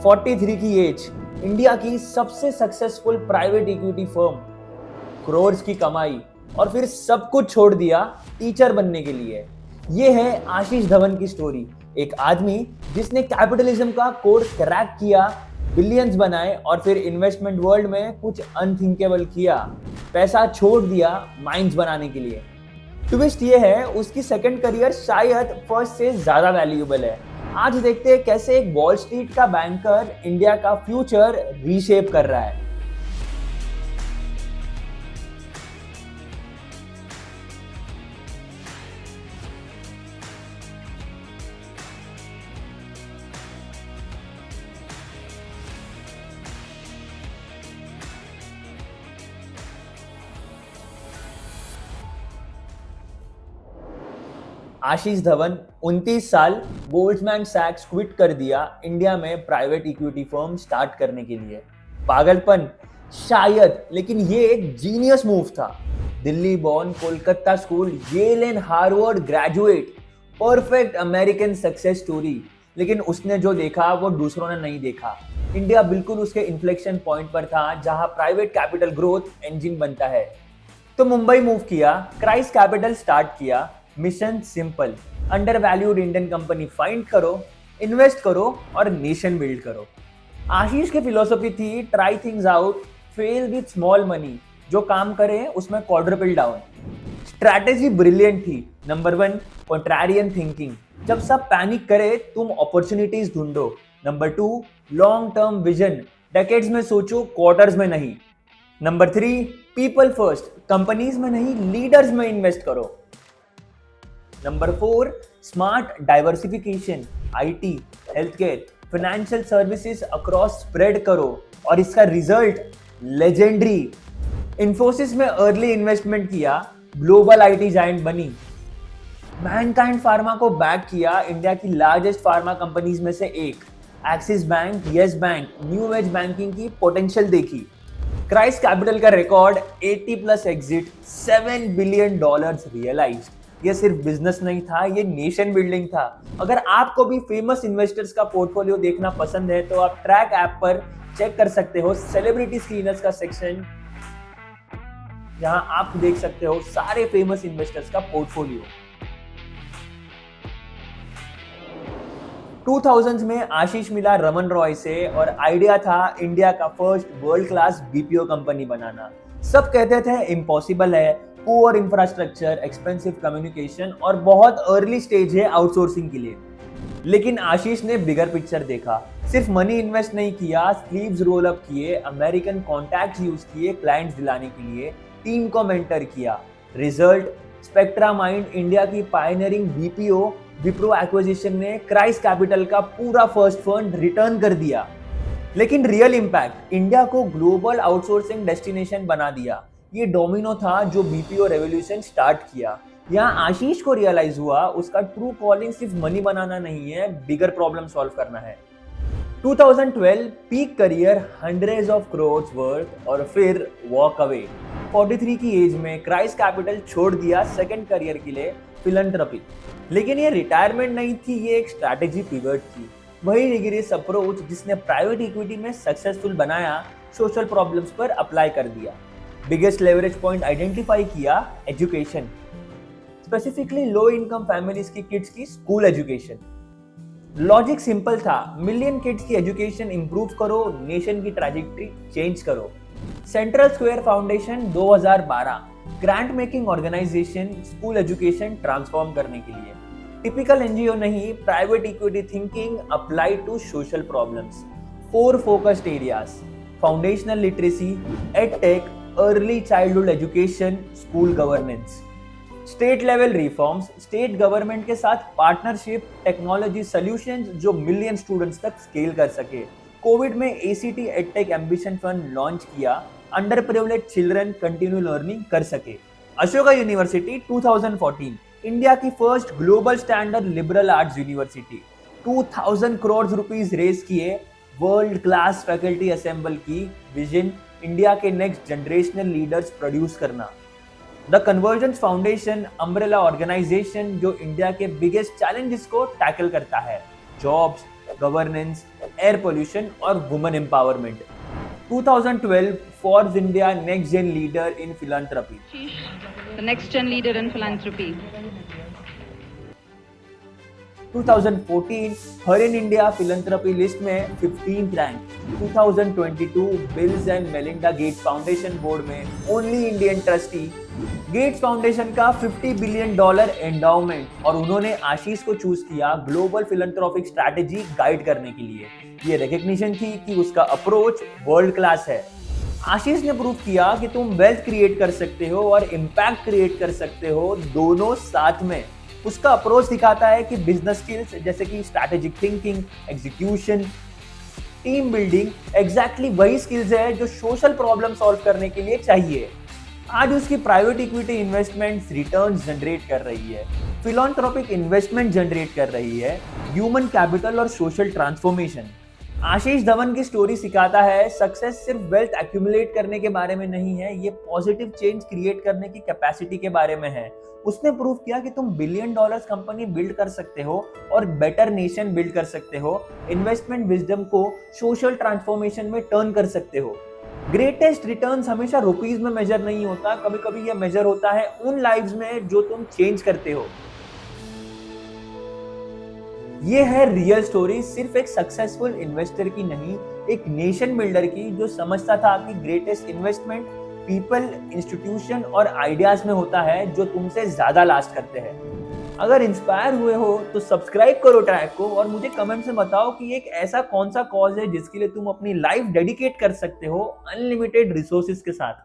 43 की as, India की सबसे successful private equity firm, crore की कमाई और फिर सब कुछ छोड़ दिया टीचर बनने के लिए। ये है आशीष धवन की स्टोरी। एक आदमी जिसने कैपिटलिज्म का कोड क्रैक किया, बिलियंस बनाए और फिर इन्वेस्टमेंट वर्ल्ड में कुछ अनथिंकेबल किया, पैसा छोड़ दिया माइंड्स बनाने के लिए। ट्विस्ट ये है, उसकी सेकंड करियर शायद फर्स्ट से ज्यादा वैल्यूएबल है। आज देखते हैं कैसे एक वॉल स्ट्रीट का बैंकर इंडिया का फ्यूचर रीशेप कर रहा है। आशीष धवन 29 साल, गोल्डमैन सैक्स क्विट कर दिया इंडिया में प्राइवेट इक्विटी फर्म स्टार्ट करने के लिए। पागलपन शायद, लेकिन ये एक जीनियस मूव था। Delhi born, Kolkata school, Yale and Harvard graduate, perfect American success story. लेकिन उसने जो देखा वो दूसरों ने नहीं देखा। इंडिया बिल्कुल उसके इन्फ्लेक्शन पॉइंट पर था जहां प्राइवेट कैपिटल ग्रोथ इंजन बनता है। तो मुंबई मूव किया, क्राइस्ट कैपिटल स्टार्ट किया। Mission simple, under valued Indian company find करो, इन्वेस्ट करो और नेशन बिल्ड करो। आशीष की फिलोसफी थी try things out, fail with small money, जो काम करे उसमें क्वाड्रपल डाउन। स्ट्रैटेजी ब्रिलियंट थी। नंबर 1, कॉन्ट्रारियन थिंकिंग, जब सब पैनिक करे तुम अपॉर्चुनिटीज ढूंढो। Number 2, long term vision, decades में सोचो, क्वार्टर्स में नहीं। नंबर 3, पीपल फर्स्ट, कंपनीज में नहीं लीडर्स में इन्वेस्ट करो। Number 4, smart diversification, IT, healthcare, financial services across spread करो और इसका रिजल्ट लेजेंडरी। इन्फोसिस में अर्ली इन्वेस्टमेंट किया, ग्लोबल आईटी जायंट बनी। मैनकाइंड फार्मा को बैक किया, इंडिया की लार्जेस्ट फार्मा कंपनीज में से एक। Axis bank, yes bank, new age banking की पोटेंशियल देखी। क्राइस्ट कैपिटल का रिकॉर्ड 80+ एग्जिट, $7 बिलियन रियलाइज्ड। ये सिर्फ बिजनेस नहीं था, ये नेशन बिल्डिंग था। अगर आपको भी फेमस इन्वेस्टर्स का पोर्टफोलियो देखना पसंद है तो आप ट्रैक ऐप पर चेक कर सकते हो सेलिब्रिटी स्क्रीनर्स का सेक्शन, जहां आप देख सकते हो सारे फेमस इन्वेस्टर्स का पोर्टफोलियो। 2000s में आशीष मिला रमन रॉय से और आइडिया था इंडिया का first world class BPO company बनाना। सब कहते थे इम्पॉसिबल है, पुअर इंफ्रास्ट्रक्चर, एक्सपेंसिव कम्युनिकेशन और बहुत अर्ली स्टेज है आउटसोर्सिंग के लिए। लेकिन आशीष ने बिगर पिक्चर देखा। सिर्फ मनी इन्वेस्ट नहीं किया, स्लीव्स रोल अप किए, अमेरिकन कॉन्टैक्ट्स यूज किए क्लाइंट्स दिलाने के लिए, टीम को मेंटर किया। रिजल्ट, स्पेक्ट्रा माइंड, इंडिया की पायनियरिंग बीपीओ, विप्रो एक्विजिशन ने क्राइस्ट कैपिटल का पूरा फर्स्ट फंड रिटर्न कर दिया। लेकिन रियल इंपैक्ट, इंडिया को ग्लोबल आउटसोर्सिंग डेस्टिनेशन बना दिया। ये डोमिनो था जो बीपीओ रेवोल्यूशन स्टार्ट किया। यहाँ आशीष को रियलाइज हुआ उसका ट्रू कॉलिंग सिर्फ मनी बनाना नहीं है, बिगर प्रॉब्लम सॉल्व करना है। 2012 peak career, hundreds of crores worth और फिर वॉक अवे। 43 की एज में क्राइस्ट कैपिटल छोड़ दिया सेकंड करियर के लिए, फिलैंथ्रोपी। लेकिन ये रिटायरमेंट नहीं थी, ये एक स्ट्रैटेजी पिवट थी। वही रिगिरियस अप्रोच जिसने प्राइवेट इक्विटी में सक्सेसफुल बनाया, सोशल प्रॉब्लम्स पर अप्लाई कर दिया। बिगेस्ट लेवरेज पॉइंट आइडेंटिफाई किया, education, specifically low income families की किड्स की स्कूल एजुकेशन। लॉजिक सिंपल था, मिलियन किड्स की एजुकेशन इंप्रूव करो, नेशन की ट्रैजेक्टरी चेंज करो। Central square foundation 2012, grant making organisation, school education transform करने के लिए। टिपिकल एनजीओ नहीं, private equity thinking apply to social problems. 4 focused areas, foundational literacy, edtech, early childhood education, school governance. State level reforms, state government के साथ partnership, technology solutions जो million students तक scale कर सके। कोविड में ACT edtech ambition fund launch किया, under privilege children continue learning कर सके। अशोका यूनिवर्सिटी 2014, इंडिया की first global standard liberal arts university. 2000 crore rupees raise किए, वर्ल्ड क्लास फैकल्टी असेंबल की, विजन इंडिया के नेक्स्ट जनरेशनल लीडर्स प्रोड्यूस करना। The convergence foundation, umbrella organisation जो India के biggest challenges को टैकल करता है, जॉब्स, गवर्नेंस, एयर पोल्यूशन और women empowerment. 2012 Forbes India Next Gen Leader in Philanthropy। The next gen leader in philanthropy. 2014 Hurun India philanthropy list में 15th rank. 2022 Bills and Melinda Gates foundation board में only Indian trustee. Gates foundation का $50 billion endowment और उन्होंने आशीष को choose किया global फिलंथ्रोपिक strategy guide करने के लिए। ये रिकग्निशन थी कि उसका अप्रोच वर्ल्ड क्लास है। आशीष ने प्रूव किया कि तुम वेल्थ क्रिएट कर सकते हो और इम्पैक्ट क्रिएट कर सकते हो, दोनों साथ में। उसका अप्रोच दिखाता है कि बिजनेस स्किल्स जैसे कि strategic thinking, execution, team building exactly वही स्किल्स है जो सोशल प्रॉब्लम सॉल्व करने के लिए चाहिए। आज उसकी private equity investments returns generate कर रही है, फिलॉन्थ्रोपिक इन्वेस्टमेंट जनरेट कर रही है, ह्यूमन कैपिटल और सोशल ट्रांसफॉर्मेशन। आशीष धवन की स्टोरी सिखाता है सक्सेस सिर्फ वेल्थ एक्यूमुलेट करने के बारे में नहीं है, ये पॉजिटिव चेंज क्रिएट करने की कैपेसिटी के बारे में है। उसने प्रूव किया कि तुम $1 बिलियन कंपनी बिल्ड कर सकते हो और बेटर नेशन बिल्ड कर सकते हो, इन्वेस्टमेंट विजडम को सोशल ट्रांसफॉर्मेशन में टर्न कर सकते हो। ग्रेटेस्ट रिटर्न्स हमेशा रुपीज में मेजर नहीं होता, कभी कभी यह मेजर होता है उन लाइव्स में जो तुम चेंज करते हो। ये है रियल स्टोरी, सिर्फ एक सक्सेसफुल इन्वेस्टर की नहीं, एक नेशन बिल्डर की जो समझता था कि ग्रेटेस्ट इन्वेस्टमेंट पीपल, इंस्टीट्यूशन और आइडियाज में होता है जो तुमसे ज्यादा लास्ट करते हैं। अगर इंस्पायर हुए हो तो सब्सक्राइब करो ट्रैक को और मुझे कमेंट में बताओ कि एक ऐसा कौन सा कॉज है जिसके लिए तुम अपनी लाइफ डेडिकेट कर सकते हो अनलिमिटेड रिसोर्सेज के साथ।